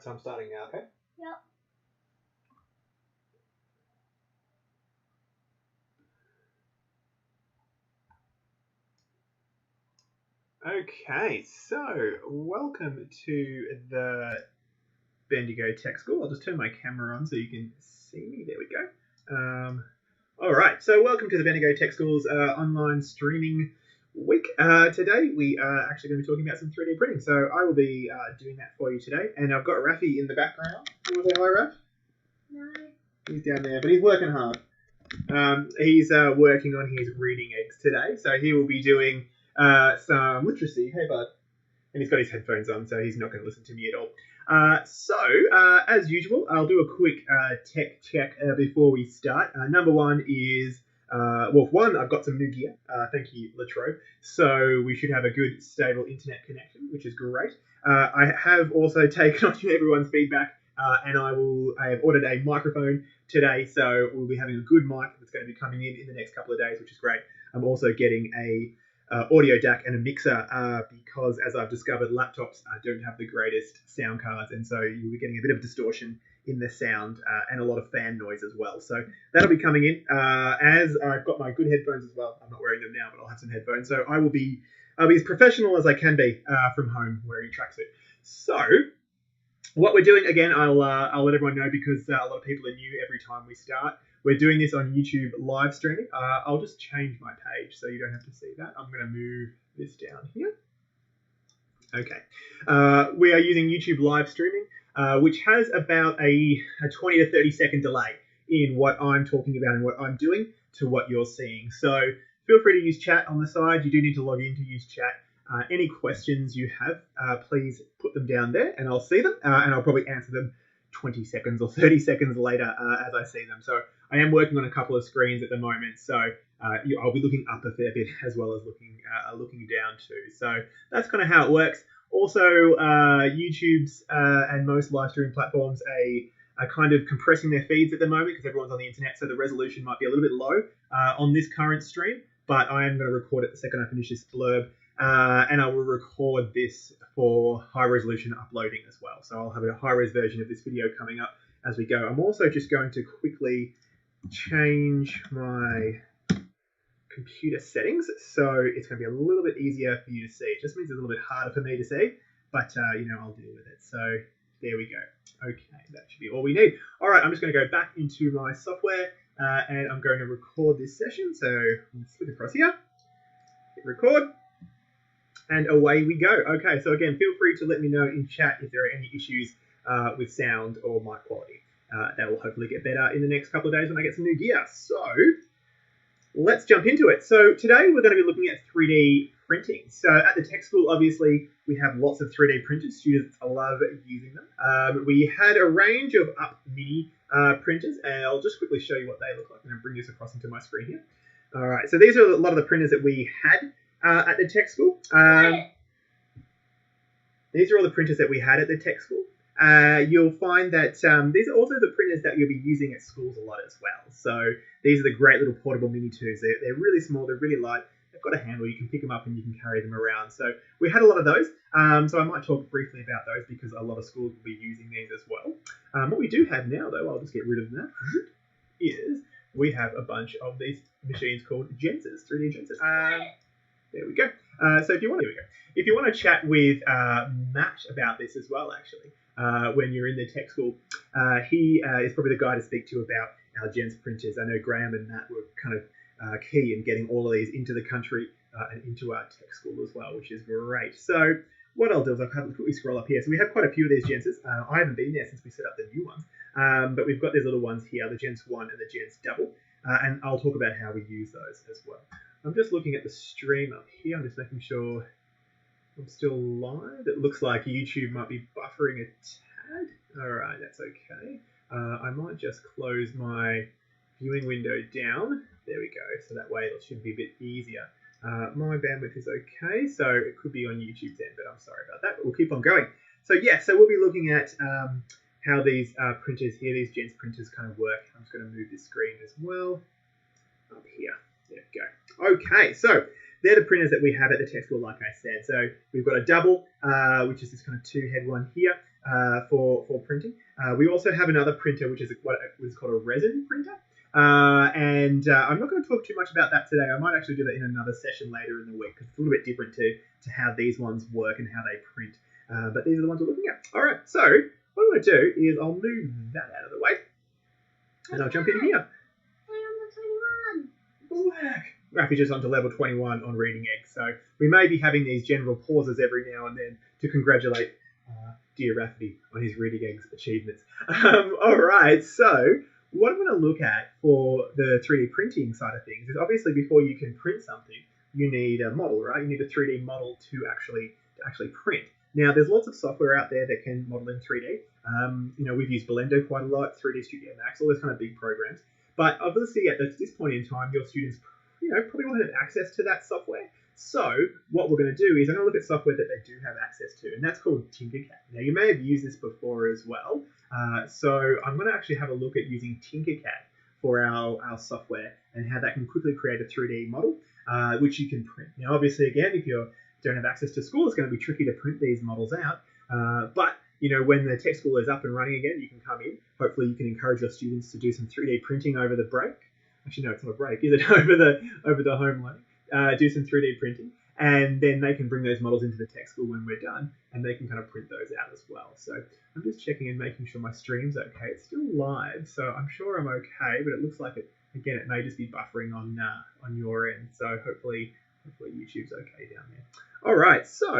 so I'm starting now, okay? Yep. Okay, so welcome to the Bendigo Tech School. I'll just turn my camera on so you can see me. There we go. All right, so welcome to the Bendigo Tech School's online streaming week. Today we are actually going to be talking about some 3D printing. So I will be doing that for you today. And I've got Rafi in the background. You want to say hi, Raf? No. He's down there, but he's working hard. He's working on his reading eggs today. So he will be doing some literacy. Hey, bud. And he's got his headphones on, so he's not going to listen to me at all. As usual, I'll do a quick tech check before we start. Number one is, I've got some new gear. Thank you, Latrobe. So we should have a good, stable internet connection, which is great. I have also taken on everyone's feedback, and I have ordered a microphone today, so we'll be having a good mic that's going to be coming in the next couple of days, which is great. I'm also getting a audio DAC and a mixer because, as I've discovered, laptops don't have the greatest sound cards, and so you'll be getting a bit of distortion in the sound and a lot of fan noise as well. So that'll be coming in. As I've got my good headphones as well. I'm not wearing them now, but I'll have some headphones. So I'll be as professional as I can be from home wearing a tracksuit. So what we're doing, again, I'll let everyone know because a lot of people are new every time we start. We're doing this on YouTube live streaming. I'll just change my page so you don't have to see that. I'm going to move this down here. Okay. We are using YouTube live streaming, which has about a 20 to 30 second delay in what I'm talking about and what I'm doing to what you're seeing. So feel free to use chat on the side. You do need to log in to use chat. Any questions you have, please put them down there and I'll see them and I'll probably answer them 20 seconds or 30 seconds later as I see them. So I am working on a couple of screens at the moment, so I'll be looking up a fair bit as well as looking down too. So that's kind of how it works. Also, YouTube's and most live streaming platforms are kind of compressing their feeds at the moment because everyone's on the internet, so the resolution might be a little bit low on this current stream, but I am going to record it the second I finish this blurb. And I will record this for high resolution uploading as well. So I'll have a high res version of this video coming up as we go. I'm also just going to quickly change my computer settings so it's going to be a little bit easier for you to see. It just means it's a little bit harder for me to see, but I'll deal with it. So there we go. Okay, that should be all we need. All right, I'm just going to go back into my software and I'm going to record this session. So let's look across here, hit record. And away we go. Okay, so again, feel free to let me know in chat if there are any issues with sound or mic quality. That will hopefully get better in the next couple of days when I get some new gear. So let's jump into it. So today we're going to be looking at 3D printing. So at the tech school, obviously, we have lots of 3D printers. Students love using them. We had a range of Up Mini printers, and I'll just quickly show you what they look like. I'm going to bring this across into my screen here. All right, so these are a lot of the printers that we had at the tech school. These are all the printers that we had at the tech school. You'll find that these are also the printers that you'll be using at schools a lot as well. So these are the great little portable Mini 2s. They're really small, they're really light. They've got a handle, you can pick them up and you can carry them around. So we had a lot of those. So I might talk briefly about those because a lot of schools will be using these as well. What we do have now, though, I'll just get rid of that, is we have a bunch of these machines called Gensers, 3D Gensers. There we go. So if you want to chat with Matt about this as well, actually, when you're in the tech school, he is probably the guy to speak to about our Gens printers. I know Graham and Matt were kind of key in getting all of these into the country and into our tech school as well, which is great. So what I'll do is I'll quickly scroll up here. So we have quite a few of these Gensers. I haven't been there since we set up the new ones, but we've got these little ones here, the Gens 1 and the Gens Double, and I'll talk about how we use those as well. I'm just looking at the stream up here. I'm just making sure I'm still live. It looks like YouTube might be buffering a tad. All right, that's okay. I might just close my viewing window down. There we go. So that way it should be a bit easier. My bandwidth is okay, so it could be on YouTube's end, but I'm sorry about that. But we'll keep on going. So yeah, so we'll be looking at how these printers here, these Gens printers kind of work. I'm just going to move this screen as well up here. There we go. Okay, so they're the printers that we have at the tech school, like I said. So we've got a double, which is this kind of two-head one here. for printing. We also have another printer, which is what is called a resin printer. I'm not going to talk too much about that today. I might actually do that in another session later in the week because it's a little bit different to how these ones work and how they print. But these are the ones we're looking at. All right, so what I'm going to do is I'll move that out of the way and I'll jump in here. Black. Rafi just onto level 21 on reading eggs, so we may be having these general pauses every now and then to congratulate dear Rafferty on his reading eggs achievements. All right, so what I'm going to look at for the 3D printing side of things is obviously before you can print something, you need a model, right? You need a 3D model to actually print. Now, there's lots of software out there that can model in 3D. We've used Blender quite a lot, 3D Studio Max, all those kind of big programs. But obviously, at this point in time, your students, probably won't have access to that software. So what we're going to do is I'm going to look at software that they do have access to, and that's called TinkerCad. Now, you may have used this before as well. So I'm going to actually have a look at using TinkerCad for our software and how that can quickly create a 3D model, which you can print. Now, obviously, again, if you don't have access to school, it's going to be tricky to print these models out. But when the tech school is up and running again, you can come in. Hopefully, you can encourage your students to do some 3D printing over the break. Actually, no, it's not a break, is it? over the home learning. Do some 3D printing, and then they can bring those models into the tech school when we're done, and they can kind of print those out as well. So I'm just checking and making sure my stream's okay. It's still live, so I'm sure I'm okay, but it looks like it may just be buffering on your end. So hopefully YouTube's okay down there. All right, so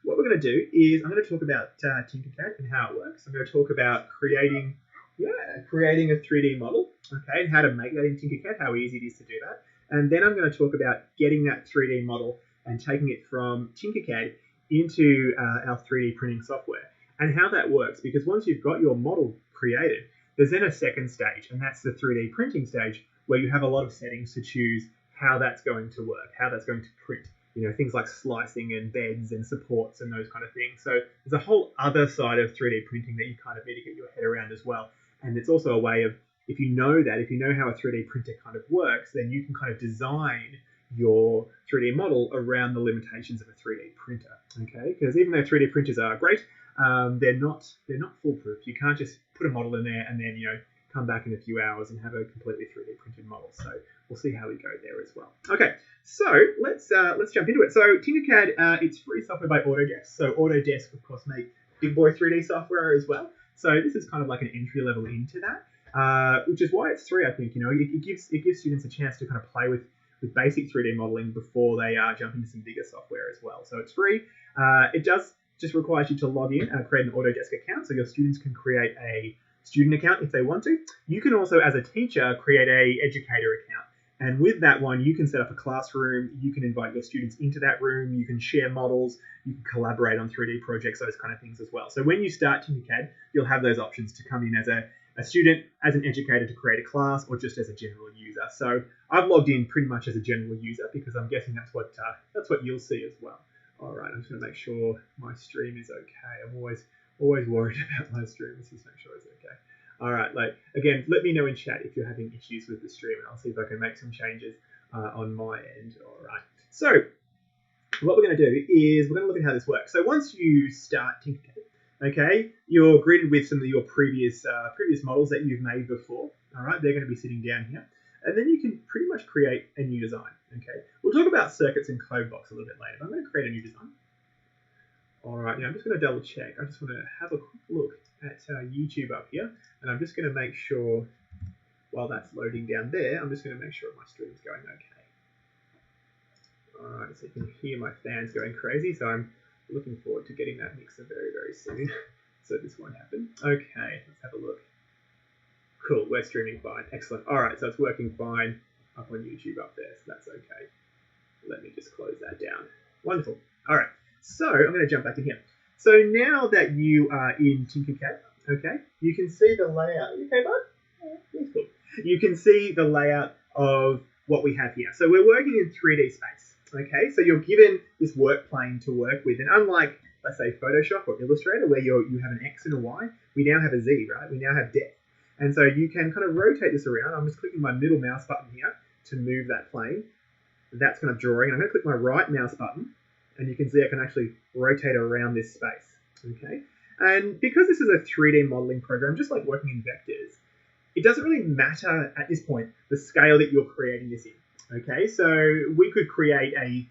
what we're going to do is I'm going to talk about TinkerCad and how it works. I'm going to talk about creating a 3D model, okay, and how to make that in TinkerCad, how easy it is to do that. And then I'm going to talk about getting that 3D model and taking it from TinkerCad into our 3D printing software and how that works. Because once you've got your model created, there's then a second stage, and that's the 3D printing stage, where you have a lot of settings to choose how that's going to work, how that's going to print. Things like slicing and beds and supports and those kind of things. So there's a whole other side of 3D printing that you kind of need to get your head around as well. And it's also a way of, if you know how a 3D printer kind of works, then you can kind of design your 3D model around the limitations of a 3D printer, okay? Because even though 3D printers are great, they're not foolproof. You can't just put a model in there and then, come back in a few hours and have a completely 3D printed model. So we'll see how we go there as well. Okay, so let's jump into it. So TinkerCad, it's free software by Autodesk. So Autodesk, of course, make big boy 3D software as well. So this is kind of like an entry level into that, which is why it's free. I think it gives students a chance to kind of play with basic 3D modeling before they jump into some bigger software as well. So it's free. It just requires you to log in and create an Autodesk account, so your students can create a student account if they want to. You can also, as a teacher, create a educator account. And with that one, you can set up a classroom, you can invite your students into that room, you can share models, you can collaborate on 3D projects, those kind of things as well. So when you start TinkerCad, you'll have those options to come in as a student, as an educator to create a class, or just as a general user. So I've logged in pretty much as a general user because I'm guessing that's what you'll see as well. All right, I'm just going to make sure my stream is okay. I'm always worried about my stream. Let's just make sure it's okay. All right, again, let me know in chat if you're having issues with the stream, and I'll see if I can make some changes on my end. All right. So what we're going to do is we're going to look at how this works. So once you start TinkerCad, okay, you're greeted with some of your previous models that you've made before. All right, they're going to be sitting down here, and then you can pretty much create a new design. Okay, we'll talk about circuits and code blocks a little bit later, but I'm going to create a new design. All right, now I'm just going to double check. I just want to have a quick look at YouTube up here, and I'm just going to make sure, while that's loading down there, I'm just going to make sure my stream's going okay. All right, so you can hear my fans going crazy, so I'm looking forward to getting that mixer very, very soon, so this won't happen. Okay, let's have a look. Cool, we're streaming fine. Excellent. All right, so it's working fine up on YouTube up there, so that's okay. Let me just close that down. Wonderful. All right. So I'm going to jump back in here. So now that you are in TinkerCad, okay, you can see the layout. You okay, bud? Yeah, that's cool. You can see the layout of what we have here. So we're working in 3D space, okay? So you're given this work plane to work with. And unlike, let's say, Photoshop or Illustrator, where you have an X and a Y, we now have a Z, right? We now have depth. And so you can kind of rotate this around. I'm just clicking my middle mouse button here to move that plane. That's kind of drawing. And I'm going to click my right mouse button, and you can see I can actually rotate around this space, okay? And because this is a 3D modeling program, just like working in vectors, it doesn't really matter at this point the scale that you're creating this in. Okay, so we could create a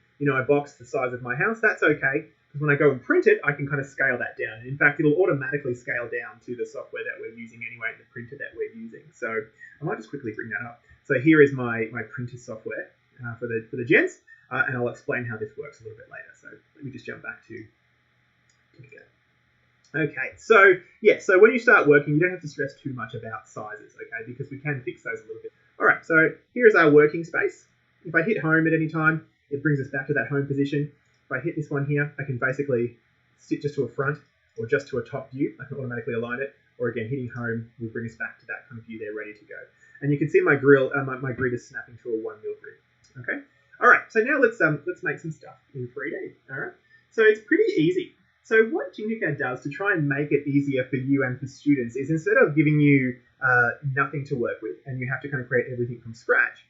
box the size of my house. That's okay, because when I go and print it, I can kind of scale that down. And in fact, it'll automatically scale down to the software that we're using anyway, the printer that we're using. So I might just quickly bring that up. So here is my printer software for the gents, and I'll explain how this works a little bit later. So let me just jump back to TinkerCad. Okay, so when you start working, you don't have to stress too much about sizes, okay, because we can fix those a little bit. All right, so here's our working space. If I hit home at any time, it brings us back to that home position. If I hit this one here, I can basically sit just to a front or just to a top view. I can automatically align it, or again, hitting home will bring us back to that kind of view there, ready to go. And you can see my my grid is snapping to a 1 mil grid. Okay. All right. So now let's make some stuff in 3D. All right. So it's pretty easy. So what TinkerCad does to try and make it easier for you and for students is, instead of giving you nothing to work with and you have to kind of create everything from scratch,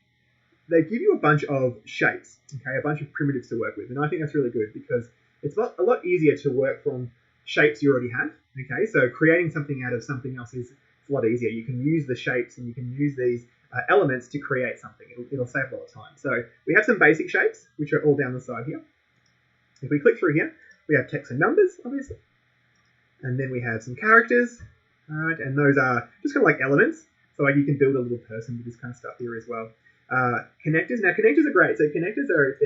they give you a bunch of shapes, okay, a bunch of primitives to work with. And I think that's really good because it's a lot easier to work from shapes you already have. Okay, so creating something out of something else is a lot easier. You can use the shapes and you can use these elements to create something. It'll save a lot of time. So we have some basic shapes, which are all down the side here. If we click through here, we have text and numbers, obviously. And then we have some characters, all right, and those are just kind of like elements. So like you can build a little person with this kind of stuff here as well. Connectors. Now connectors are great. So connectors are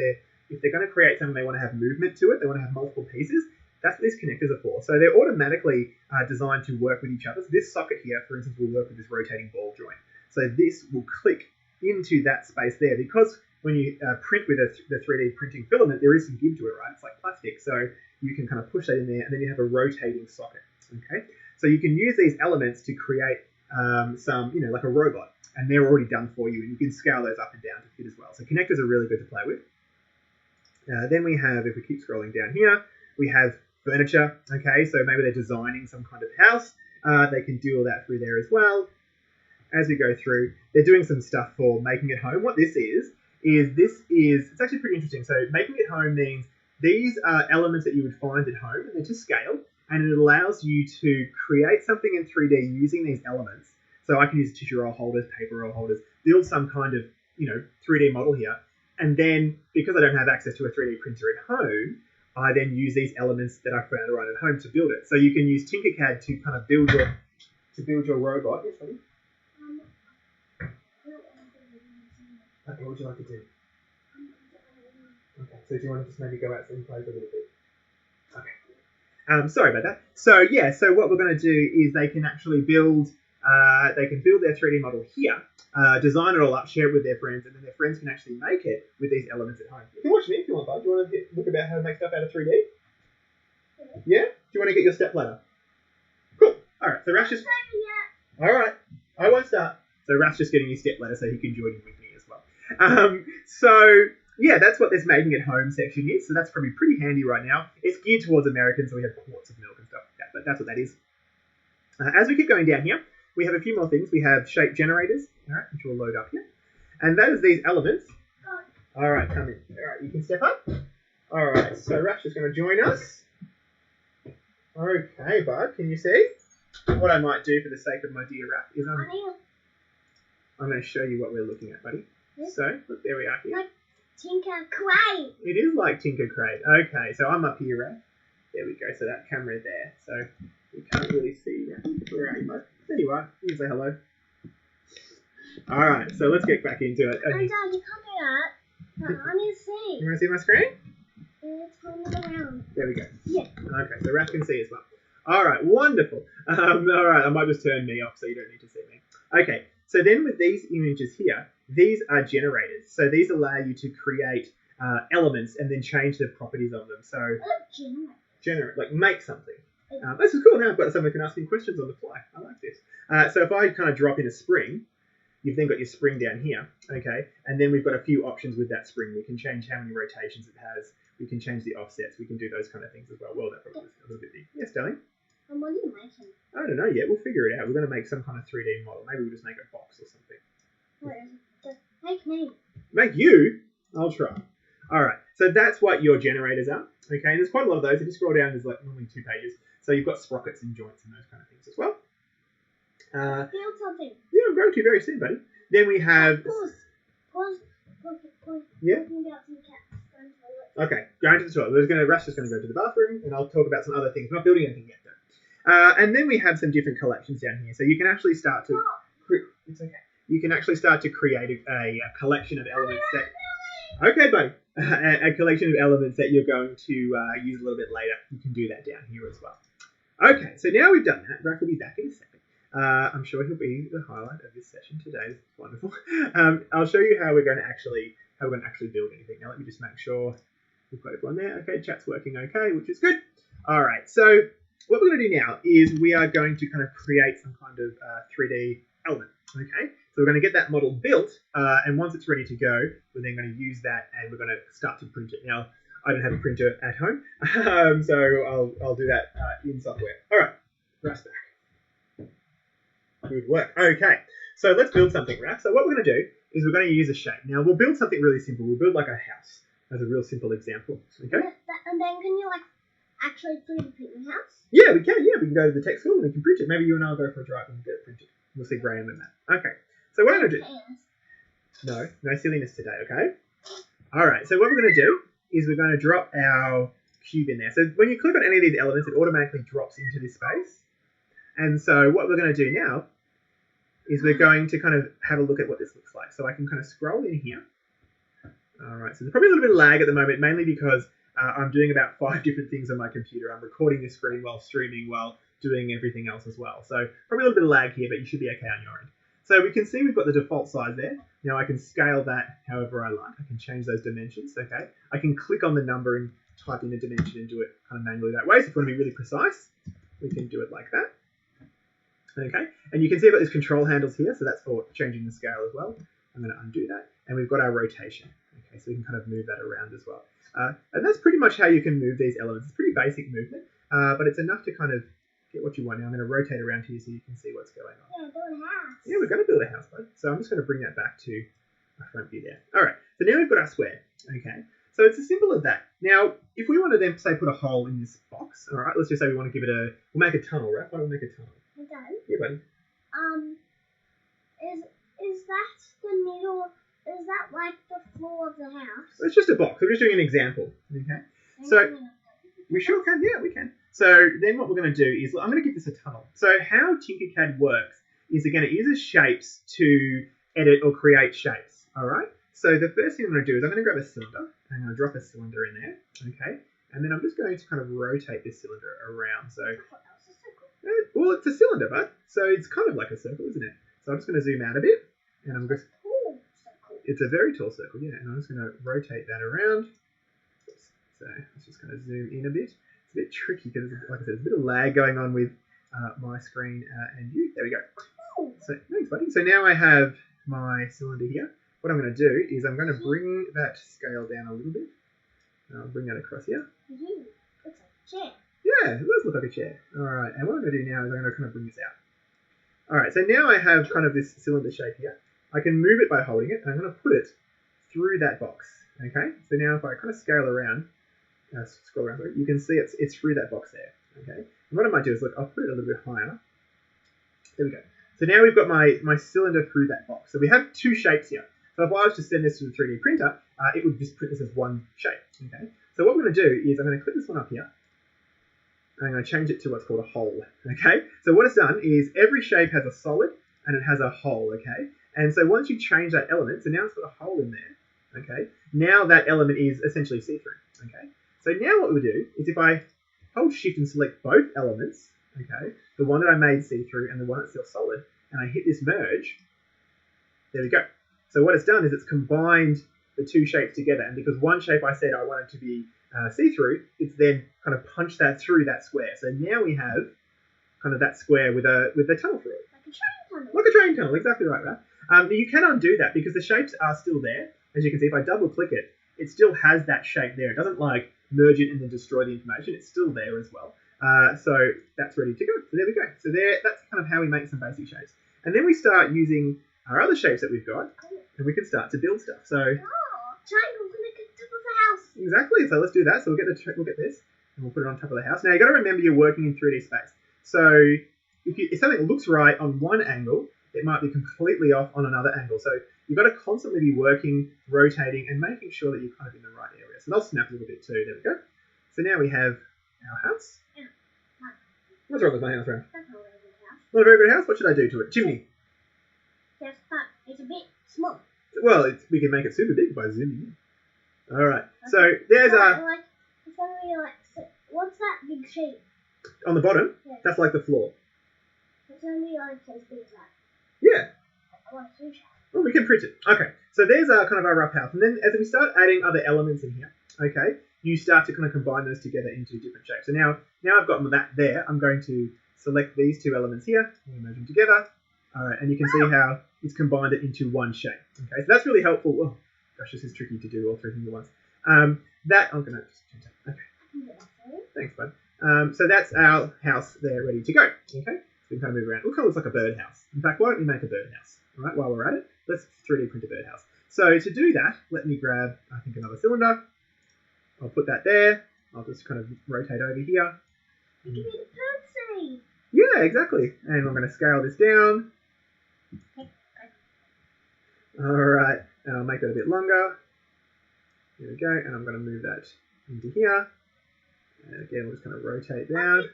if they're going to create something, they want to have movement to it. They want to have multiple pieces. That's what these connectors are for. So they're automatically designed to work with each other. So this socket here, for instance, will work with this rotating ball joint. So this will click into that space there, because when you print with the 3D printing filament, there is some give to it, right? It's like plastic. So you can kind of push that in there, and then you have a rotating socket. Okay. So you can use these elements to create some, like a robot, and they're already done for you, and you can scale those up and down to fit as well. So connectors are really good to play with. Then we have, if we keep scrolling down here, we have furniture. Okay, so maybe they're designing some kind of house. They can do all that through there as well. As we go through, they're doing some stuff for making it home. What this is it's actually pretty interesting. So making it home means these are elements that you would find at home, and they're to scale, and it allows you to create something in 3D using these elements. So I can use tissue roll holders, paper roll holders, build some kind of 3D model here, and then because I don't have access to a 3D printer at home, I then use these elements that I found right at home to build it. So you can use TinkerCad to kind of build your robot. Yes, buddy. Okay, what would you like to do? Okay, so do you want to just maybe go out and play for a little bit? Okay. Sorry about that. So yeah, so what we're going to do is they can actually build their 3D model here, design it all up, share it with their friends, and then their friends can actually make it with these elements at home. You can watch me if you want, bud. Do you want to look about how to make stuff out of 3D? Yeah? Do you want to get your step ladder? Cool. All right, so Rash just... All right, I won't start. So Rash just getting his step ladder so he can join in with me as well. So yeah, that's what this making at home section is. So that's probably pretty handy right now. It's geared towards Americans, so we have quarts of milk and stuff like that, but that's what that is. As we keep going down here, we have a few more things. We have shape generators, all right, which will load up here. And that is these elements. All right, come in. All right, you can step up. All right, so Rash is going to join us. Okay, bud, can you see? What I might do for the sake of my dear Raph is I'm going to show you what we're looking at, buddy. So, look, there we are here. Like TinkerCad. It is like TinkerCad. Okay, so I'm up here, Raph. There we go, so that camera there. So, you can't really see that. Where are you, bud? There you are. You can say hello. All right, so let's get back into it. Okay. Dad, you can't do that. I need to see. You want to see my screen? It's turning around. There we go. Yeah. Okay, so Raph can see as well. All right, wonderful. All right, I might just turn me off so you don't need to see me. Okay, so then with these images here, these are generators. So these allow you to create elements and then change the properties of them. So generate, like make something. This is cool. Now I've got someone who can ask me questions on the fly. I like this. So if I kind of drop in a spring, you've then got your spring down here, okay? And then we've got a few options with that spring. We can change how many rotations it has. We can change the offsets. We can do those kind of things as well. Well, that probably was a little bit big. Yes, darling? And what are you making? I don't know yet. We'll figure it out. We're going to make some kind of 3D model. Maybe we'll just make a box or something. Make me. Make you? I'll try. All right. So that's what your generators are. Okay. And there's quite a lot of those. If you scroll down, there's like normally 2 pages. So you've got sprockets and joints and those kind of things as well. Build something. Yeah, I'm going to very soon, buddy. Then we have... Pause. Yeah? Talking about some cats. Okay, going to the toilet. Raph's just going to go to the bathroom, and I'll talk about some other things. We're not building anything yet, though. And then we have some different collections down here. So you can actually start to... It's okay. You can actually start to create a collection of elements that... Okay, buddy. A collection of elements that you're going to use a little bit later. You can do that down here as well. Okay, so now we've done that. Raph will be back in a second. I'm sure he'll be the highlight of this session today. It's wonderful. I'll show you how we're going to actually build anything. Now let me just make sure we've got everyone there. Okay, chat's working okay, which is good. All right, so what we're going to do now is we are going to kind of create some kind of 3D element. Okay, so we're going to get that model built, and once it's ready to go, we're then going to use that and we're going to start to print it. Now, I don't have a printer at home, so I'll do that in software. All right, Raph's back. Good work. Okay, so let's build something, Raph. So what we're going to do is we're going to use a shape. Now, we'll build something really simple. We'll build like a house as a real simple example. Okay? And then can you actually 3D print your house? Yeah, we can. Yeah, we can go to the tech school and we can print it. Maybe you and I'll go for a drive and get it printed. We'll see Graham and that. Okay. So what I'm going to do... No silliness today, okay? All right, so what we're going to do is we're going to drop our cube in there. So when you click on any of these elements, it automatically drops into this space. And so what we're going to do now is we're going to kind of have a look at what this looks like. So I can kind of scroll in here. All right, so there's probably a little bit of lag at the moment, mainly because I'm doing about 5 different things on my computer. I'm recording this screen while streaming, while doing everything else as well. So probably a little bit of lag here, but you should be okay on your end. So we can see we've got the default size there. Now I can scale that however I like. I can change those dimensions, okay? I can click on the number and type in a dimension and do it kind of manually that way. So if you want to be really precise, we can do it like that. Okay, and you can see I've got these control handles here, so that's for changing the scale as well. I'm going to undo that, and we've got our rotation. Okay, so we can kind of move that around as well. And that's pretty much how you can move these elements. It's pretty basic movement, but it's enough to kind of get what you want. Now I'm going to rotate around here so you can see what's going on. Yeah, build a house. Yeah, we're going to build a house, bud. So I'm just going to bring that back to our front view there. All right, so now we've got our square. Okay, so it's as simple as that. Now, if we want to then, say, put a hole in this box, all right, let's just say we want to give it we'll make a tunnel, right? Why don't we make a tunnel? Okay. Yeah, buddy. Is that the middle? Is that like the floor of the house? It's just a box. I'm just doing an example. Okay. So we sure can. Yeah, we can. So then what we're going to do is I'm going to give this a tunnel. So how TinkerCad works is again it uses shapes to edit or create shapes. All right. So the first thing I'm going to do is I'm going to grab a cylinder. I'm going to drop a cylinder in there. Okay. And then I'm just going to kind of rotate this cylinder around. So. Well, it's a cylinder, bud. So it's kind of like a circle, isn't it? So I'm just going to zoom out a bit. And I'm just... It's a very tall circle, yeah. And I'm just going to rotate that around. Oops. So let's just kind of zoom in a bit. It's a bit tricky because, like I said, there's a bit of lag going on with my screen and you. There we go. So thanks, buddy. So now I have my cylinder here. What I'm going to do is I'm going to bring that scale down a little bit. And I'll bring that across here. Looks like a chair. Yeah, it does look like a chair. All right, and what I'm going to do now is I'm going to kind of bring this out. All right, so now I have kind of this cylinder shape here. I can move it by holding it, and I'm going to put it through that box. Okay, so now if I kind of scale around, scroll around, you can see it's through that box there. Okay, and what I might do is look, I'll put it a little bit higher. There we go. So now we've got my cylinder through that box. So we have 2 shapes here. So if I was to send this to the 3D printer, it would just print this as one shape. Okay, so what we're going to do is I'm going to click this one up here. I'm going to change it to what's called a hole, okay? So what it's done is every shape has a solid and it has a hole, okay? And so once you change that element, so now it's got a hole in there, okay? Now that element is essentially see-through, okay? So now what we do is if I hold shift and select both elements, okay, the one that I made see-through and the one that's still solid, and I hit this merge, there we go. So what it's done is it's combined the 2 shapes together, and because one shape I said I wanted to be see-through, it's then kind of punched that through that square. So now we have kind of that square with a tunnel through it. Like a train tunnel. Like a train tunnel, exactly right, right? You can undo that because the shapes are still there. As you can see, if I double click it, it still has that shape there. It doesn't like merge it and then destroy the information. It's still there as well. So that's ready to go. So there we go. So that's kind of how we make some basic shapes. And then we start using our other shapes that we've got, and we can start to build stuff. So triangle can make a top of a house. Exactly. So let's do that. So we'll get this. and we'll put it on top of the house. Now, you've got to remember you're working in 3D space. So if something looks right on one angle, it might be completely off on another angle. So you've got to constantly be working, rotating, and making sure that you're kind of in the right area. So they'll snap a little bit too. There we go. So now we have our house. Yeah. What's wrong with my house, Ram? That's not a very good house. Not a very good house? What should I do to it? Chimney. Yes, but it's a bit small. Well, we can make it super big by zooming in. All right. So there's Like, it's gonna be like, so what's that big shape? on the bottom, Yeah. that's like the floor. It's gonna be like as big as that. Yeah. I want a huge house. Well, we can print it. Okay. So there's kind of our rough house. And then as we start adding other elements in here, okay, you start to kind of combine those together into different shapes. So now I've got that there. I'm going to select these two elements here and merge them together. All right. And you can see how it's combined it into one shape. Okay. So that's really helpful. Oh, gosh, this is tricky to do all three things at once. That I'm going to just change that. Okay. I can do that for you. Thanks, bud. So that's our house there ready to go. Okay. So we can kind of move around. It looks like a birdhouse. In fact, why don't we make a birdhouse? All right. While we're at it, let's 3D print a birdhouse. So to do that, let me grab, I think, another cylinder. I'll put that there. I'll just kind of rotate over here. Give me the bird seed. Yeah, exactly. And I'm going to scale this down. All right. And I'll make that a bit longer. There we go. And I'm going to move that into here. And again, we'll just kind of rotate down. The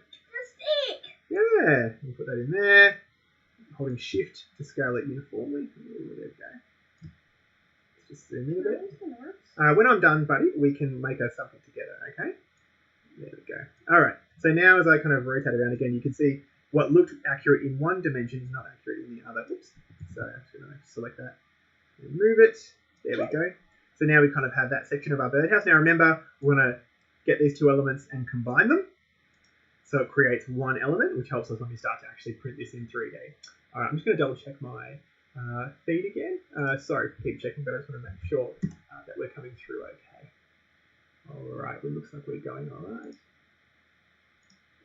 stick. Yeah. We'll put that in there. Holding shift to scale it uniformly. Ooh, there we go. Let's just zoom in a bit. When I'm done, buddy, we can make something together, okay? There we go. All right. So now as I kind of rotate around again, you can see what looked accurate in one dimension is not accurate in the other. Oops. So I'm just going to select that and move it. There we go. So now we kind of have that section of our birdhouse. Now remember, we're going to get these two elements and combine them. So it creates one element, which helps us when we start to actually print this in 3D. All right, I'm just going to double check my feed again. Sorry for keep checking, but I just want to make sure that we're coming through okay. All right, it looks like we're going all right.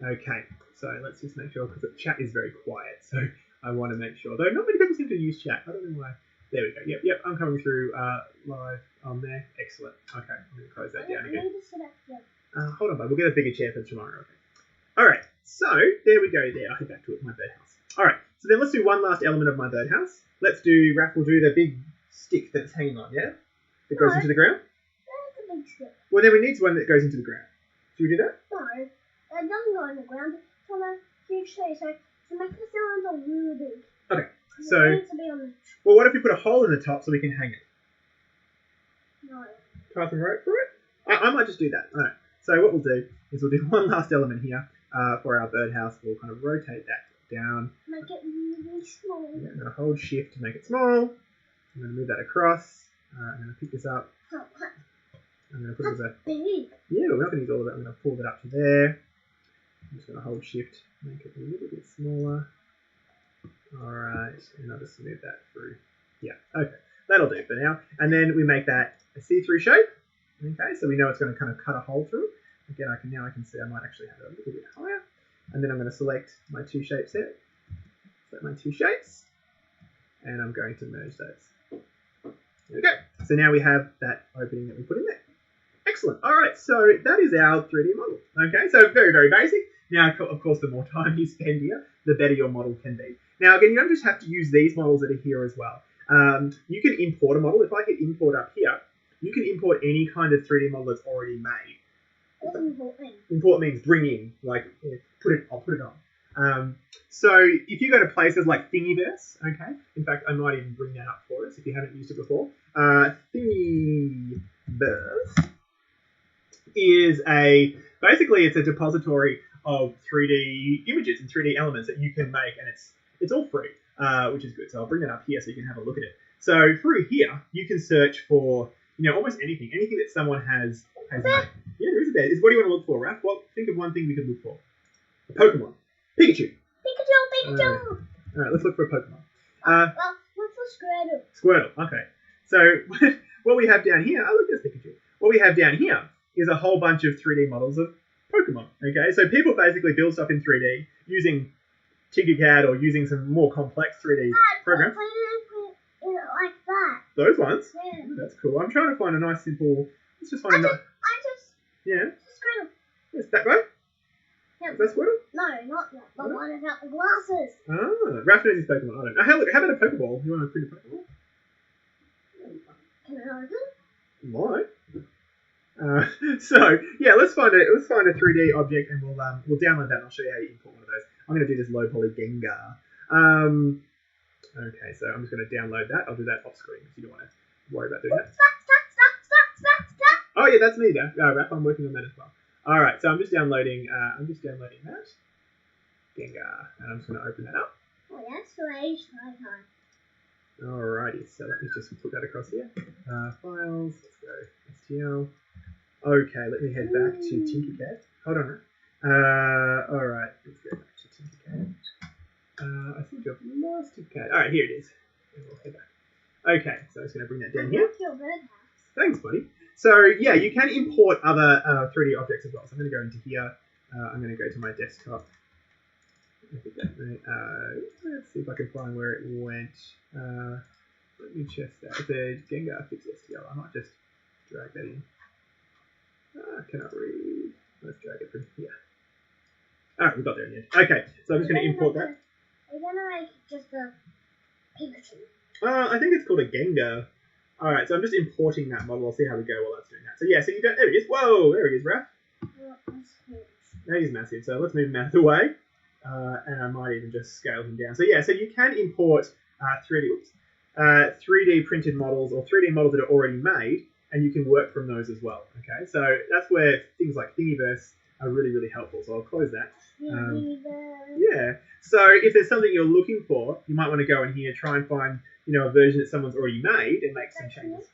Okay, so let's just make sure, because the chat is very quiet, so I want to make sure. Though not many people seem to use chat. I don't know why. There we go. Yep, I'm coming through live on there. Excellent. Okay, I'm going to close that down again. I need to sit up here. Hold on, bud. We'll get a bigger chair for tomorrow. Okay. All right, so there we go there. I'll head back to it, my birdhouse. All right, so then let's do one last element of my birdhouse. Let's do, Raph will do the big stick that's hanging on, yeah? That goes into the ground? That's a big stick. Well, then we need one that goes into the ground. Should we do that? No, it doesn't go in the ground. It's on a huge tree, so to make the cylinder really big. Okay, It so, needs to be on the well, what if we put a hole in the top so we can hang it? no. Tie some rope for it? I might just do that. All right, so what we'll do is we'll do one last element here for our birdhouse. We'll kind of rotate that down. Make it really small. Yeah, I'm going to hold shift to make it small. I'm going to move that across. I'm going to pick this up. I'm going to put it as a... Big. Yeah, but we're not going to use all of that. I'm going to pull that up to there. I'm just going to hold shift, make it a little bit smaller. Alright, and I'll just move that through. Yeah, okay. That'll do for now. And then we make that a see-through shape. Okay, so we know it's going to kind of cut a hole through. Again, I can see I might actually have it a little bit higher. And then I'm going to select my two shapes there. Select my two shapes. And I'm going to merge those. There we go. So now we have that opening that we put in there. Excellent. All right, so that is our 3D model. Okay, so very, very basic. Now, of course, the more time you spend here, the better your model can be. Now, again, you don't just have to use these models that are here as well. You can import a model. If I hit import up here, you can import any kind of 3D model that's already made. What's important? Import means bring in, like I'll put it on. So if you go to places like Thingiverse, okay, in fact, I might even bring that up for us if you haven't used it before. Thingiverse is basically it's a depository of 3D images and 3D elements that you can make, and it's all free, which is good. So I'll bring that up here so you can have a look at it. So through here, you can search for almost anything that someone has made. Yeah, there is a bear. What do you want to look for, Raph? Well, think of one thing we could look for. A Pokemon. Pikachu. Pikachu. All right, let's look for a Pokemon. Well, look for Squirtle. Okay. So what we have down here, look, there's Pikachu. What we have down here is a whole bunch of 3D models of Pokemon. Okay, so people basically build stuff in 3D using TinkerCad or using some more complex 3D programs. Put it like that. Those ones? Yeah. Oh, that's cool. I'm trying to find a nice simple. Let's just find a nice. I just Yeah. Squirtle. Is that right? Yep. Is that Squirtle? No, not that. The one without the glasses. Ah, Raph knows his Pokemon. I don't know. How about a Pokeball? You want to print a Pokeball? Can I open? Might. So yeah, let's find a 3D object and we'll download that and I'll show you how you import one of those. I'm going to do this low poly Gengar. Okay, so I'm just going to download that. I'll do that off screen if you don't want to worry about doing that. Stop. Oh yeah, that's me there. Raph, I'm working on that as well. All right, so I'm just downloading that Gengar, and I'm just going to open that up. Oh, that's strange. Alrighty, so let me just put that across here. Files, let's go STL. Okay, let me head back to TinkerCad. Hold on. Alright, let's go back to TinkerCad. I think I've lost TinkerCad. Alright, here it is. And we'll head back. Okay, so I'm just going to bring that down here. Your birdhouse. Thanks, buddy. So, yeah, you can import other 3D objects as well. So I'm going to go into here. I'm going to go to my desktop. Let's see if I can find where it went. Let me check that. If there's Gengar fix STL, I might just drag that in. Cannot read. Let's drag it from here. Alright, we got there in the end. Okay, so I'm just going to import that. Are you going to make just a Pikachu? I think it's called a Gengar. Alright, so I'm just importing that model. I'll see how we go while that's doing that. So yeah, so you go, there he is. Whoa, there he is, Raph. Now he's massive, so let's move him out of the way. And I might even just scale him down. So yeah, so you can import 3D printed models or 3D models that are already made, and you can work from those as well. Okay, so that's where things like Thingiverse are really, really helpful. So I'll close that. Yeah. So if there's something you're looking for, you might want to go in here, try and find, a version that someone's already made and make some changes.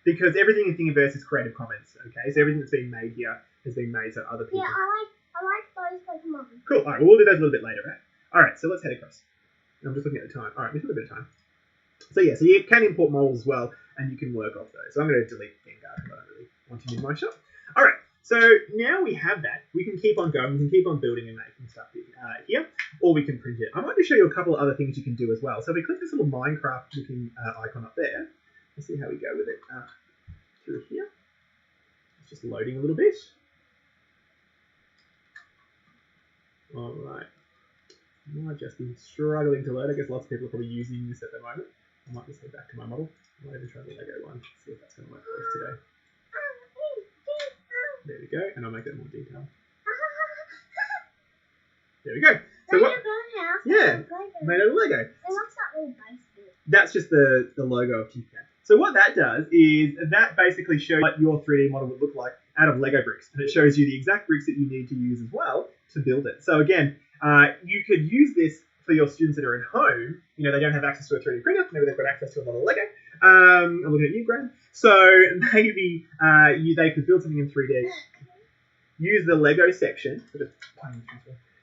Because everything in Thingiverse is Creative Commons. Okay, so everything that's been made here has been made so other people. Yeah, I like those Pokemon. Cool. All right, we'll do those a little bit later, right? All right, so let's head across. I'm just looking at the time. All right, we've got a bit of time. So yeah, so you can import models as well, and you can work off those. So I'm going to delete Gengar because I don't really want him in my shop. All right, so now we have that. We can keep on going. We can keep on building and making stuff here, or we can print it. I might just show you a couple of other things you can do as well. So if we click this little Minecraft looking icon up there. Let's see how we go with it through here. It's just loading a little bit. All right. Might just be struggling to load. I guess lots of people are probably using this at the moment. I might just head back to my model. I might even try the Lego one, see if that's going to work for us today. There we go, and I'll make that more detailed. There we go. So what? Yeah, made out of Lego. And what's that little base bit? That's just the logo of TinkerCad. So what that does is that basically shows what your 3D model would look like out of Lego bricks, and it shows you the exact bricks that you need to use as well to build it. So again, you could use this for your students that are at home. They don't have access to a 3D printer. Maybe they've got access to a lot of Lego. I'm looking at you, Graham. So maybe they could build something in 3D. Use the Lego section.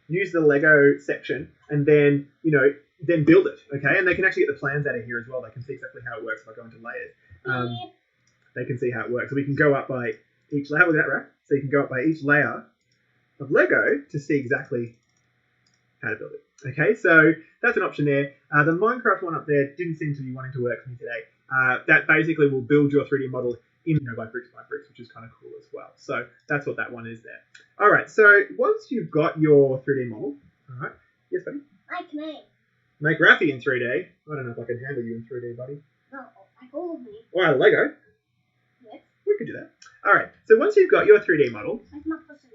Use the Lego section, and then then build it. Okay, and they can actually get the plans out of here as well. They can see exactly how it works by going to layers. They can see how it works. So we can go up by each layer. Look at that, right? So you can go up by each layer of Lego to see exactly how to build it. Okay, so that's an option there. The Minecraft one up there didn't seem to be wanting to work for me today. That basically will build your 3D model in by bricks, which is kind of cool as well. So that's what that one is there. All right, so once you've got your 3D model, all right, yes, buddy? Like me. Make Raffy in 3D. I don't know if I can handle you in 3D, buddy. No, like all of me. Or out of Lego. Yes. We could do that. All right, so once you've got your 3D model, Like my pussy.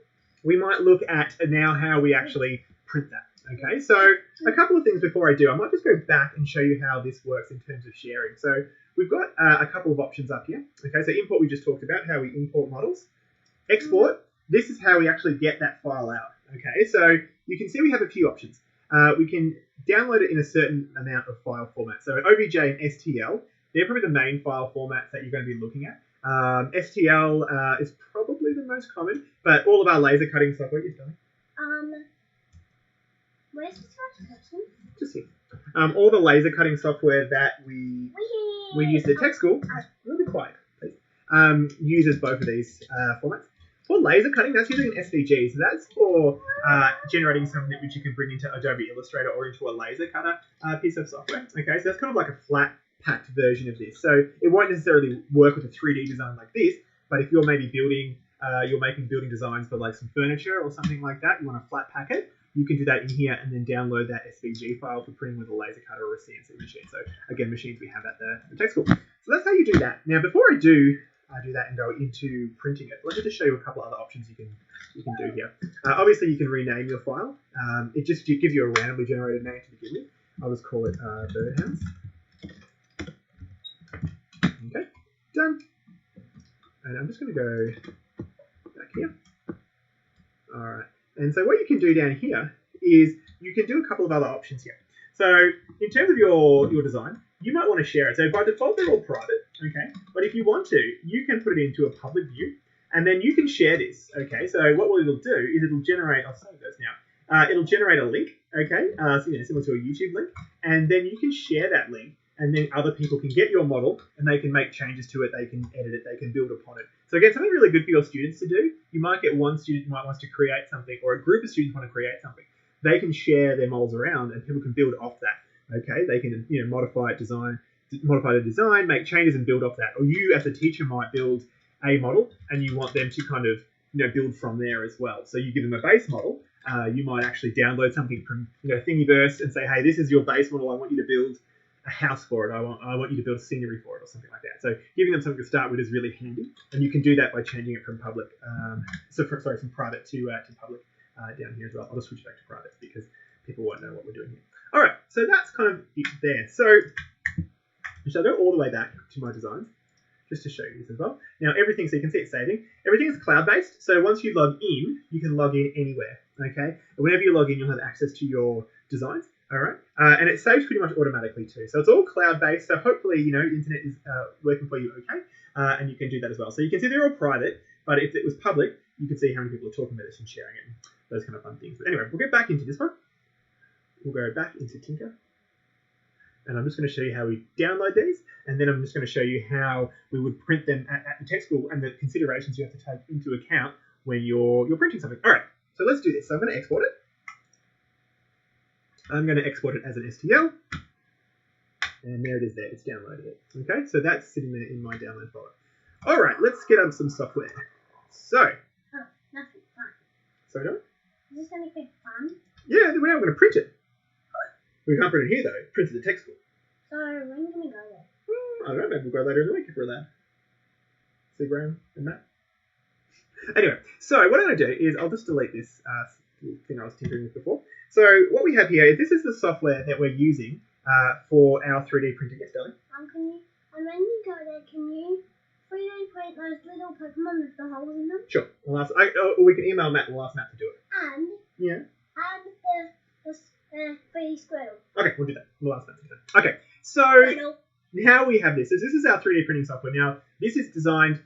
we might look at now how we actually print that. Okay, so a couple of things before I do. I might just go back and show you how this works in terms of sharing. So we've got a couple of options up here. Okay, so import we just talked about, how we import models. Export, this is how we actually get that file out. Okay, so you can see we have a few options. We can download it in a certain amount of file format. So OBJ and STL, they're probably the main file formats that you're going to be looking at. STL is probably the most common, but all of our laser cutting software, yes, darling? Where's the first person? Just here. All the laser cutting software that we use at tech school, a little bit quiet, please, uses both of these formats. For laser cutting, that's using an SVG. So that's for generating something which you can bring into Adobe Illustrator or into a laser cutter piece of software. Okay, so that's kind of like a flat packed version of this. So it won't necessarily work with a 3D design like this, but if you're maybe building you're making building designs for like some furniture or something like that, you want to flat pack it, you can do that in here and then download that SVG file for printing with a laser cutter or a CNC machine. So again, machines we have at the tech school. So that's how you do that. Now, before I do that and go into printing it, let me just show you a couple other options you can do here. Obviously, you can rename your file. It just gives you a randomly generated name to begin with. I'll just call it Birdhouse. Okay, done. And I'm just going to go back here. All right. And so what you can do down here is you can do a couple of other options here. So in terms of your design, you might want to share it. So by default, they're all private, okay? But if you want to, you can put it into a public view, and then you can share this, okay? So what it'll do is it'll generate, I'll save those now, it'll generate a link, okay? So, similar to a YouTube link, and then you can share that link, and then other people can get your model, and they can make changes to it, they can edit it, they can build upon it. So again, something really good for your students to do. You might get one student who might want to create something, or a group of students want to create something. They can share their models around, and people can build off that. Okay, they can modify the design, make changes, and build off that. Or you, as a teacher, might build a model, and you want them to kind of build from there as well. So you give them a base model. You might actually download something from Thingiverse and say, hey, this is your base model. I want you to build a house for it. I want you to build scenery for it, or something like that. So giving them something to start with is really handy, and you can do that by changing it from public, from private to public down here as well. I'll just switch it back to private because people won't know what we're doing here. All right, so that's kind of it there. So I'll go all the way back to my designs just to show you this as well. Now everything, so you can see it's saving. Everything is cloud-based, so once you log in, you can log in anywhere. Okay, and whenever you log in, you'll have access to your designs. All right, and it saves pretty much automatically too. So it's all cloud-based. So hopefully, the internet is working for you okay, and you can do that as well. So you can see they're all private, but if it was public, you can see how many people are talking about this and sharing it, and those kind of fun things. But anyway, we'll get back into this one. We'll go back into Tinker, and I'm just going to show you how we download these, and then I'm just going to show you how we would print them at the tech school and the considerations you have to take into account when you're printing something. All right, so let's do this. So I'm going to export it. I'm going to export it as an STL, and there it is there. It's downloaded it. Okay, so that's sitting there in my download folder. All right, let's get on some software. So. Oh, nothing fun. Sorry, no? Is this anything fun? Yeah, we're now going to print it. We can't print it here, though. Print it at the tech school. So, when can we go there? I don't know. Maybe we'll go later in the week if we're allowed. See Graham and Matt? Anyway, so what I'm going to do is I'll just delete this thing I was tinkering with before. So what we have here is this is the software that we're using for our 3D printing. Yes, darling? And when you go there, can you 3D print those little Pokemon with the holes in them? Sure. Or we can email Matt and we'll ask Matt to do it. And? Yeah. And the 3D Squirtle. Okay, we'll do that. We'll ask Matt to do that. Okay, so Squirtle. now we have this. So this is our 3D printing software. Now, this is designed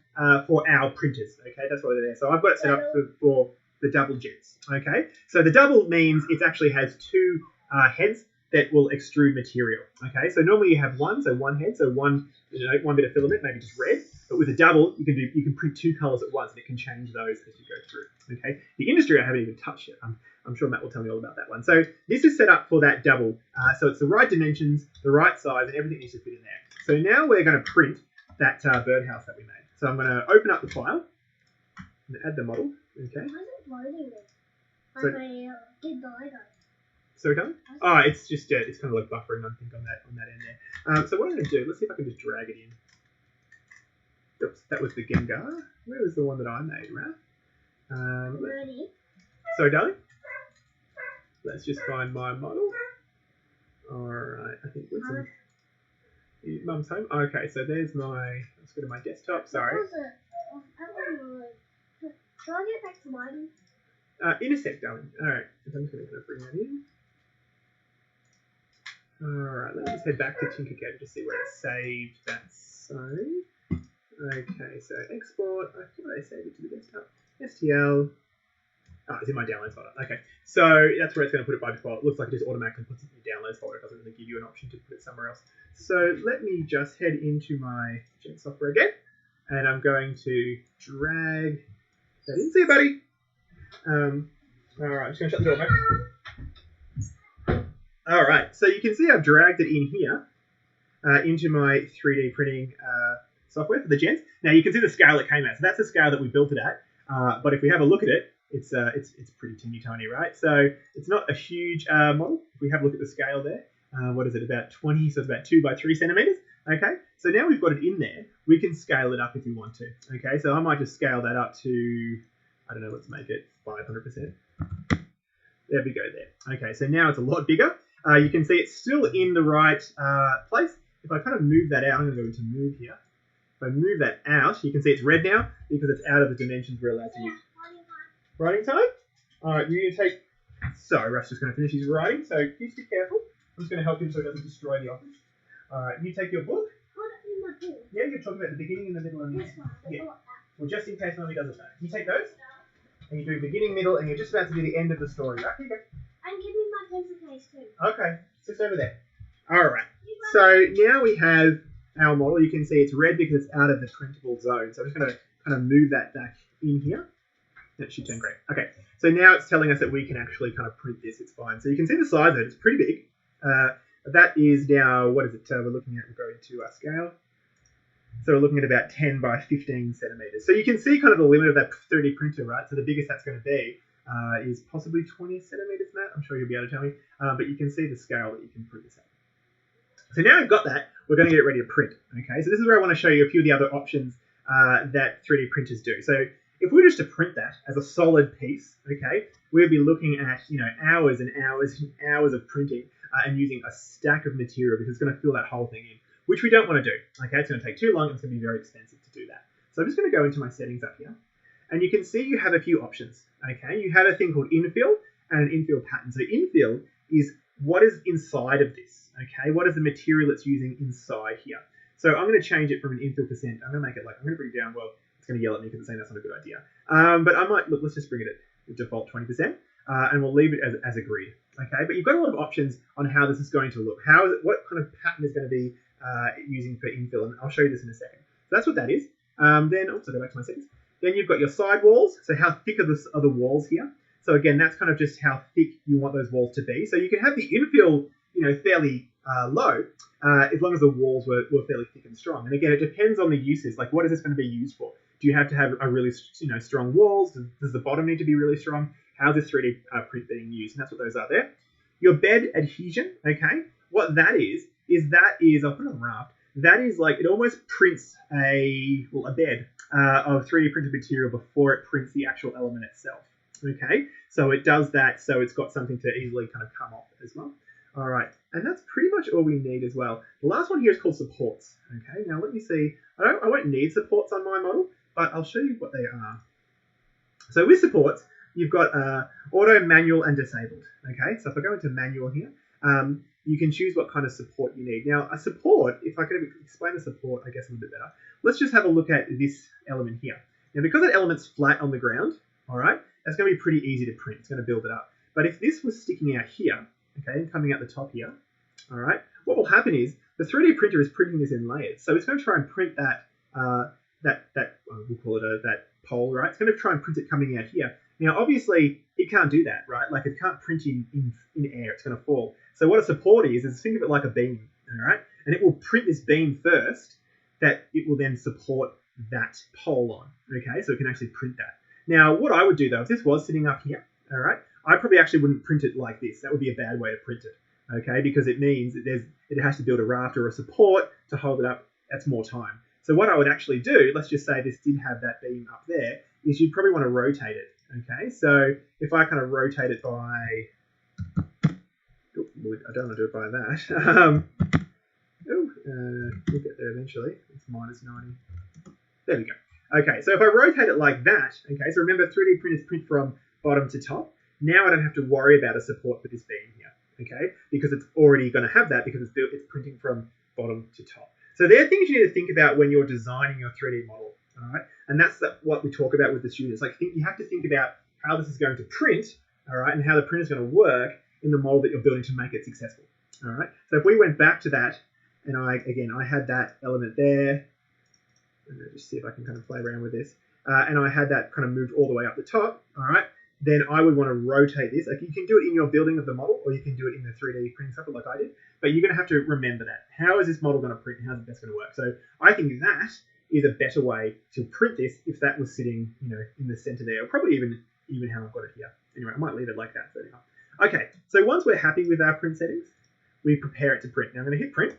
for our printers. Okay, that's why they're there. So I've got it set up for the double jets. Okay, so the double means it actually has two heads that will extrude material. Okay, so normally you have one head, so one bit of filament, maybe just red. But with a double, you can print two colors at once, and it can change those as you go through. Okay, the industry I haven't even touched yet. I'm sure Matt will tell me all about that one. So this is set up for that double. So it's the right dimensions, the right size, and everything needs to fit in there. So now we're going to print that birdhouse that we made. So I'm going to open up the file and add the model. Okay. Why is it loading this? Like So- I did the Lego. So we're done? Oh, it's just it's kind of like buffering, I think, on that end there. So what I'm going to do, let's see if I can just drag it in. Oops, that was the Gengar. Where was the one that I made, Raph? Ready? Sorry, darling? Let's just find my model. Alright, I think Winston. Mum's home? Okay, so there's my... Let's go to my desktop, sorry. Shall I get back to mine? In a sec, darling. Alright, so I'm just going to bring that in. Alright, let's just head back to TinkerCad to see where it saved that save. Okay, so export. I thought I saved it to the desktop. STL. Oh, it's in my downloads folder. Okay, so that's where it's going to put it by default. It looks like it just automatically puts it in the downloads folder. It doesn't really give you an option to put it somewhere else. So let me just head into my Gen software again, and I'm going to drag that in. See you, buddy. All right, I'm just going to shut the door, mate. All right, so you can see I've dragged it in here into my 3D printing software for the gens. Now you can see the scale it came at. So that's the scale that we built it at. But if we have a look at it, it's pretty teeny tiny, right? So it's not a huge model. If we have a look at the scale there, what is it, about 20, so it's about 2 by 3 centimeters. Okay, so now we've got it in there, we can scale it up if we want to. Okay, so I might just scale that up to, I don't know, let's make it 500%. There we go there. Okay, so now it's a lot bigger. You can see it's still in the right place. If I kind of move that out, I'm going to go into move here. If I move that out, you can see it's red now because it's out of the dimensions we're allowed to use. Writing time? All right, you're going to take... Sorry, Russ just going to finish his writing, so just be careful. I'm just going to help him so he doesn't destroy the office. All right, you take your book. Yeah, you're talking about the beginning and the middle and the end. Yeah. Well, just in case nobody doesn't know. You take those, and you do beginning, middle, and you're just about to do the end of the story. Right, here you go. And give me my pencil case too. Okay, it's just over there. All right. So now we have our model. You can see it's red because it's out of the printable zone. So I'm just going to kind of move that back in here. That should turn great. Okay, so now it's telling us that we can actually kind of print this. It's fine. So you can see the size of it. It's pretty big. That is now, what is it? We're looking at, we'll go into our scale. So we're looking at about 10 by 15 centimeters. So you can see kind of the limit of that 3D printer, right? So the biggest that's going to be is possibly 20 centimeters, Matt. I'm sure you'll be able to tell me. But you can see the scale that you can print this at. So now we've got that, we're going to get ready to print. Okay, so this is where I want to show you a few of the other options that 3D printers do. So if we were just to print that as a solid piece, okay, we'd be looking at, you know, hours and hours and hours of printing and using a stack of material because it's going to fill that whole thing in, which we don't want to do. Okay, it's going to take too long. It's going to be very expensive to do that. So I'm just going to go into my settings up here, and you can see you have a few options. Okay, you have a thing called infill and an infill pattern. So infill is what is inside of this. Okay, what is the material it's using inside here? So I'm going to change it from an infill percent. I'm going to make it like, I'm going to bring it down. Well, it's going to yell at me because it's saying that's not a good idea. But I might, look, let's just bring it at the default 20%, and we'll leave it as a grid. Okay, but you've got a lot of options on how this is going to look. How is it, what kind of pattern is going to be using for infill, and I'll show you this in a second. So that's what that is. Then, also go back to my settings. Then you've got your side walls. So how thick are the walls here? So again, that's kind of just how thick you want those walls to be. So you can have the infill, you know, fairly low, as long as the walls were fairly thick and strong. And again, it depends on the uses. Like, what is this going to be used for? Do you have to have a really, you know, strong walls? Does the bottom need to be really strong? How's this 3D print being used? And that's what those are there. Your bed adhesion, okay? What that is I'll put it on raft. That is like, it almost prints a bed of 3D printed material before it prints the actual element itself. Okay, so it does that, so it's got something to easily kind of come off as well. All right, and that's pretty much all we need as well. The last one here is called supports. Okay, now let me see. I won't need supports on my model, but I'll show you what they are. So with supports, you've got auto, manual, and disabled. Okay, so if I go into manual here, you can choose what kind of support you need. Now, a support, if I could explain the support, I guess, a little bit better, let's just have a look at this element here. Now, because that element's flat on the ground, all right, that's going to be pretty easy to print. It's going to build it up. But if this was sticking out here, okay, and coming out the top here, all right, what will happen is the 3D printer is printing this in layers. So it's going to try and print that, we'll call it that pole, right? It's going to try and print it coming out here. Now, obviously, it can't do that, right? Like, it can't print in air. It's going to fall. So what a support is think of it like a beam, all right? And it will print this beam first that it will then support that pole on, okay? So it can actually print that. Now, what I would do, though, if this was sitting up here, all right, I probably actually wouldn't print it like this. That would be a bad way to print it, okay? Because it means that it has to build a raft or a support to hold it up. That's more time. So what I would actually do, let's just say this did have that beam up there, is you'd probably want to rotate it, okay? So if I kind of rotate it by... I don't want to do it by that. We'll get there eventually. It's minus 90. There we go. Okay, so if I rotate it like that, okay, so remember 3D printers print from bottom to top. Now I don't have to worry about a support for this beam here, okay, because it's already going to have that because it's printing from bottom to top. So there are things you need to think about when you're designing your 3D model, all right? And that's what we talk about with the students. Like, you have to think about how this is going to print, all right, and how the print is going to work in the model that you're building to make it successful, all right? So if we went back to that, and I had that element there, and I'll just see if I can kind of play around with this, and I had that kind of moved all the way up the top, all right, then I would want to rotate this. Like, you can do it in your building of the model, or you can do it in the 3D printing software like I did, but you're going to have to remember that. How is this model going to print, and how's it best going to work? So I think that is a better way to print this if that was sitting, in the center there, or probably even how I've got it here. Anyway, I might leave it like that for now. Okay, so once we're happy with our print settings, we prepare it to print. Now I'm going to hit print.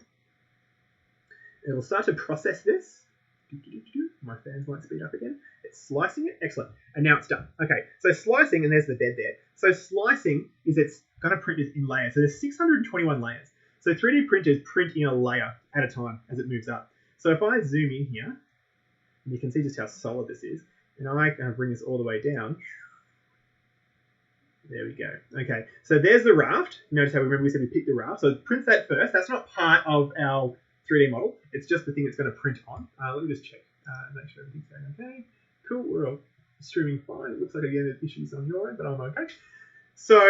It'll start to process this. My fans might speed up again. It's slicing it. Excellent. And now it's done. Okay, so slicing, and there's the bed there. So slicing is it's going to print in layers. So there's 621 layers. So 3D printers print in a layer at a time as it moves up. So if I zoom in here, and you can see just how solid this is, and I bring this all the way down. There we go. Okay, so there's the raft. Notice how we said we picked the raft. So it prints that first. That's not part of our 3D model. It's just the thing that's going to print on. Let me just check, make sure everything's going okay. Cool, we're all streaming fine. It looks like again there's issues on your end, but I'm okay. So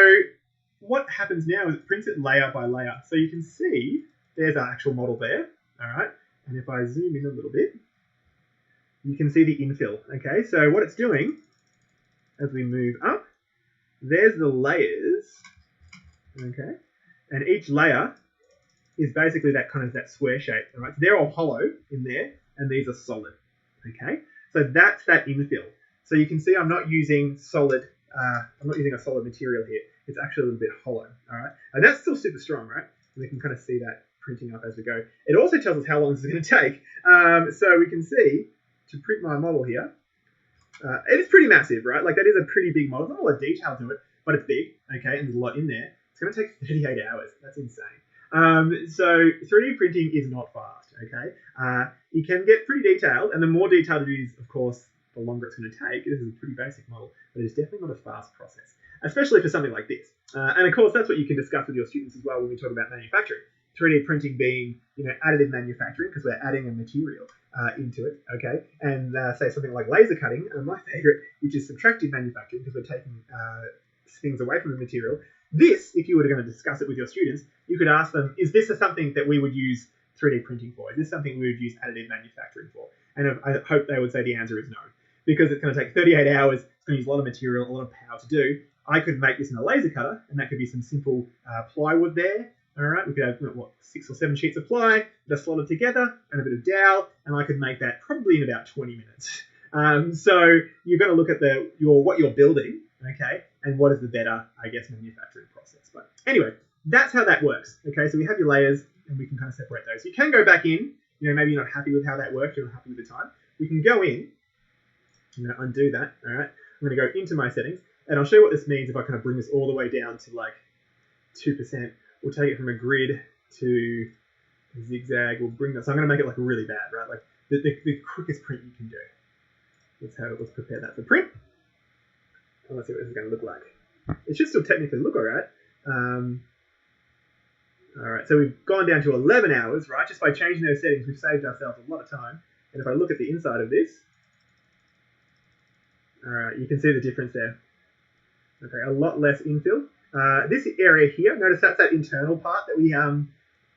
what happens now is it prints it layer by layer. So you can see there's our actual model there. All right, and if I zoom in a little bit, you can see the infill. Okay, so what it's doing as we move up, there's the layers. Okay, and each layer is basically that square shape. All right, so they're all hollow in there, and these are solid. Okay, so that's that infill. So you can see I'm not using solid. I'm not using a solid material here. It's actually a little bit hollow. All right, and that's still super strong, right? And we can kind of see that printing up as we go. It also tells us how long this is going to take. So we can see to print my model here. It is pretty massive, right? Like that is a pretty big model. There's not a lot of detail to it, but it's big. Okay, and there's a lot in there. It's going to take 38 hours. That's insane. So 3D printing is not fast, okay? It can get pretty detailed, and the more detailed it is, of course, the longer it's going to take. This is a pretty basic model, but it's definitely not a fast process, especially for something like this. And of course, that's what you can discuss with your students as well when we talk about manufacturing. 3D printing being, additive manufacturing, because we're adding a material into it, okay? And say something like laser cutting, my favorite, which is subtractive manufacturing, because we're taking things away from the material. This, if you were going to discuss it with your students, you could ask them, is this something that we would use 3D printing for? Is this something we would use additive manufacturing for? And I hope they would say the answer is no, because it's going to take 38 hours, it's going to use a lot of material, a lot of power to do. I could make this in a laser cutter, and that could be some simple plywood there. All right, we could have 6 or 7 sheets of ply that are slotted together and a bit of dowel, and I could make that probably in about 20 minutes. So you've got to look at what you're building, okay, and what is the better, manufacturing process. But anyway, that's how that works. Okay, so we have your layers, and we can kind of separate those. You can go back in. Maybe you're not happy with how that works. You're not happy with the time. We can go in. I'm going to undo that. All right, I'm going to go into my settings, and I'll show you what this means if I kind of bring this all the way down to like 2%. We'll take it from a grid to a zigzag. We'll bring that. So I'm going to make it like really bad, right? Like the quickest print you can do. Let's prepare that for print. And let's see what this is going to look like. It should still technically look all right. All right, so we've gone down to 11 hours, right? Just by changing those settings, we've saved ourselves a lot of time. And if I look at the inside of this, all right, you can see the difference there. Okay, a lot less infill. This area here, notice that's that internal part that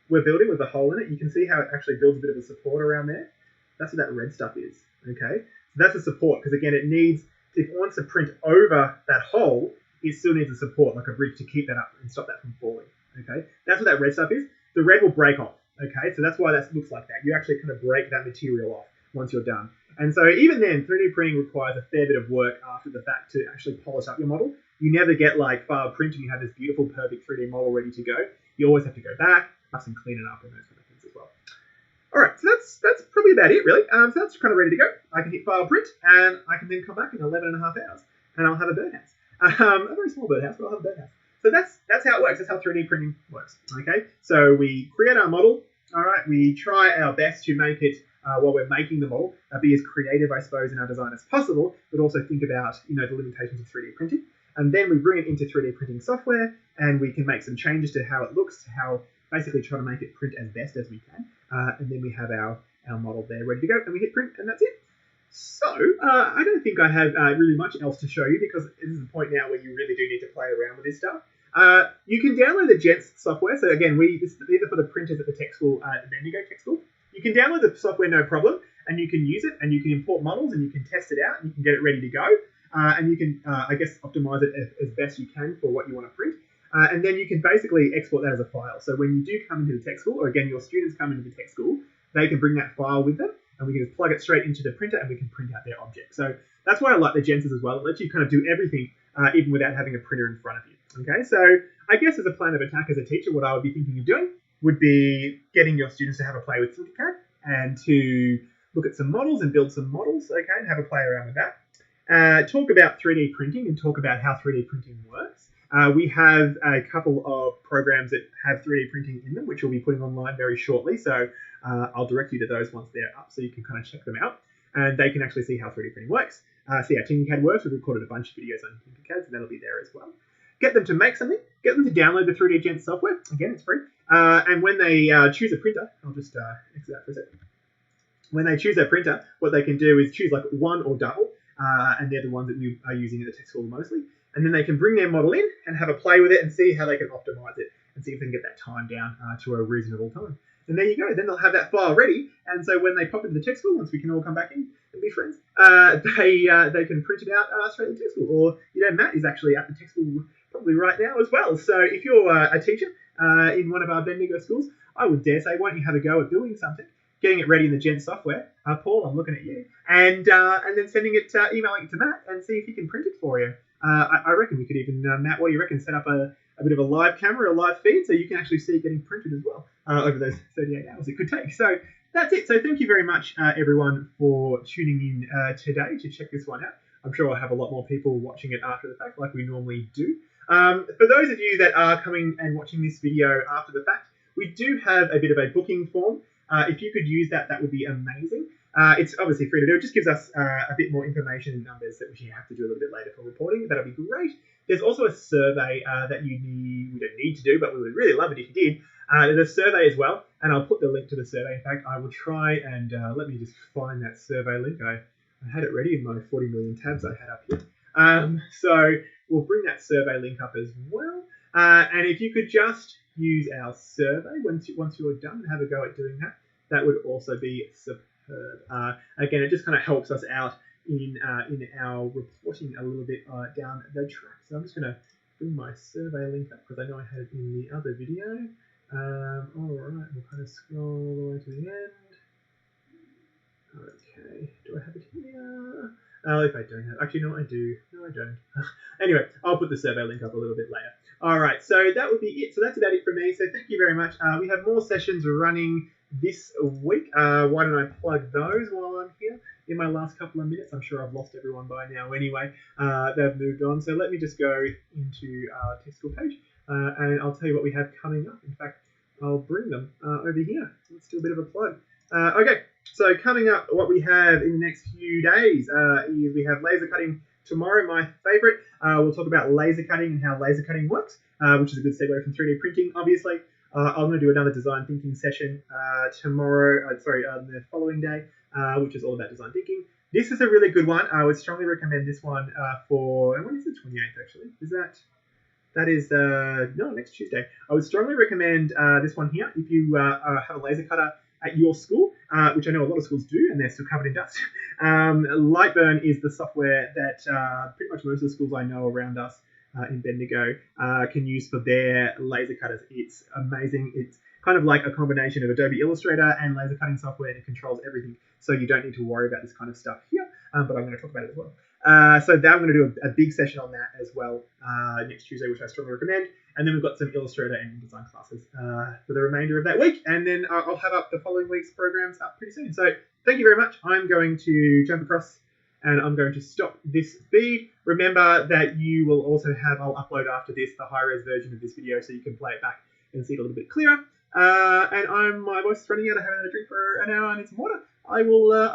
we're building with the hole in it. You can see how it actually builds a bit of a support around there. That's what that red stuff is, okay? So that's a support, because again, if it wants to print over that hole, it still needs a support, like a bridge, to keep that up and stop that from falling, okay? That's what that red stuff is. The red will break off, okay? So that's why that looks like that. You actually kind of break that material off once you're done. And so even then, 3D printing requires a fair bit of work after the fact to actually polish up your model. You never get like file print and you have this beautiful, perfect 3D model ready to go. You always have to go back, and clean it up and those kind of things as well. All right, so that's probably about it, really. So that's kind of ready to go. I can hit file print, and I can then come back in 11.5 hours, and I'll have a birdhouse. A very small birdhouse, but I'll have a birdhouse. So that's how it works. That's how 3D printing works. Okay, so we create our model. All right, we try our best to make it while we're making the model, be as creative, I suppose, in our design as possible, but also think about the limitations of 3D printing. And then we bring it into 3D printing software, and we can make some changes to how it looks, basically try to make it print as best as we can. And then we have our model there ready to go, and we hit print, and that's it. So I don't think I have really much else to show you, because this is the point now where you really do need to play around with this stuff. You can download the Jets software. So again, these are for the printers at the tech school, the Bendigo Tech School. You can download the software, no problem, and you can use it, and you can import models, and you can test it out, and you can get it ready to go. And you can, optimize it as best you can for what you want to print. And then you can basically export that as a file. So when you do come into the tech school, or again, your students come into the tech school, they can bring that file with them, and we can just plug it straight into the printer and we can print out their object. So that's why I like the Gensers as well. It lets you kind of do everything even without having a printer in front of you. Okay, so I guess as a plan of attack as a teacher, what I would be thinking of doing would be getting your students to have a play with TinkerCad and to look at some models and build some models, okay, and have a play around with that. Talk about 3D printing and talk about how 3D printing works. We have a couple of programs that have 3D printing in them, which we'll be putting online very shortly. So I'll direct you to those once they're up so you can kind of check them out. And they can actually see how 3D printing works. See how TinkerCad works. We've recorded a bunch of videos on TinkerCad, so that'll be there as well. Get them to make something. Get them to download the 3D Gent software. Again, it's free. And when they choose a printer, I'll just exit that for a second. When they choose their printer, what they can do is choose like one or double, and they're the ones that we are using at the tech school mostly. And then they can bring their model in and have a play with it and see how they can optimize it and see if they can get that time down to a reasonable time. And there you go. Then they'll have that file ready. And so when they pop into the tech school, once we can all come back in and be friends, they can print it out straight in the tech school. Or, you know, Matt is actually at the tech school probably right now as well. So if you're a teacher in one of our Bendigo schools, I would dare say, why don't you have a go at building something, getting it ready in the Gent software. Paul, I'm looking at you. And then sending it, emailing it to Matt and see if he can print it for you. I reckon we could even, Matt, what do you reckon, set up a bit of a live camera, a live feed, so you can actually see it getting printed as well over those 38 hours it could take. So that's it. So thank you very much, everyone, for tuning in today to check this one out. I'm sure I'll have a lot more people watching it after the fact, like we normally do. For those of you that are coming and watching this video after the fact, we do have a bit of a booking form. If you could use that, that would be amazing. It's obviously free to do. It just gives us a bit more information and numbers that we have to do a little bit later for reporting. That'll be great. There's also a survey that we don't need to do, but we would really love it if you did. There's a survey as well, and I'll put the link to the survey. In fact, I will try and let me just find that survey link. I had it ready in my 40 million tabs I had up here. So we'll bring that survey link up as well. And if you could just use our survey once you're done and have a go at doing that, that would also be superb. Again, it just kind of helps us out in our reporting a little bit down the track. So I'm just going to bring my survey link up because I know I had it in the other video. All right, we'll kind of scroll all the way to the end. Okay, do I have it here? If I don't have, actually no, I do. No, I don't. Anyway, I'll put the survey link up a little bit later. All right, so that would be it. So that's about it from me. So thank you very much. We have more sessions running this week. Why don't I plug those while I'm here in my last couple of minutes? I'm sure I've lost everyone by now anyway. They've moved on. So let me just go into our tech school page and I'll tell you what we have coming up. In fact, I'll bring them over here. Let's do a bit of a plug. Okay, so coming up, what we have in the next few days is we have laser cutting tomorrow, my favorite. We'll talk about laser cutting and how laser cutting works, which is a good segue from 3D printing, obviously. I'm going to do another design thinking session tomorrow, the following day, which is all about design thinking. This is a really good one. I would strongly recommend this one for, and when is the 28th actually? That is next Tuesday. I would strongly recommend this one here if you have a laser cutter at your school, which I know a lot of schools do, and they're still covered in dust. Lightburn is the software that pretty much most of the schools I know around us in Bendigo can use for their laser cutters. It's amazing. It's kind of like a combination of Adobe Illustrator and laser cutting software, and it controls everything, so you don't need to worry about this kind of stuff here, but I'm going to talk about it as well. So I'm going to do a big session on that as well next Tuesday, which I strongly recommend. And then we've got some Illustrator and design classes for the remainder of that week. And then I'll have up the following week's programs up pretty soon. So thank you very much. I'm going to jump across and I'm going to stop this feed. Remember that you will also have, I'll upload after this, the high-res version of this video so you can play it back and see it a little bit clearer. And my voice is running out. I haven't had a drink for an hour. I need some water. I will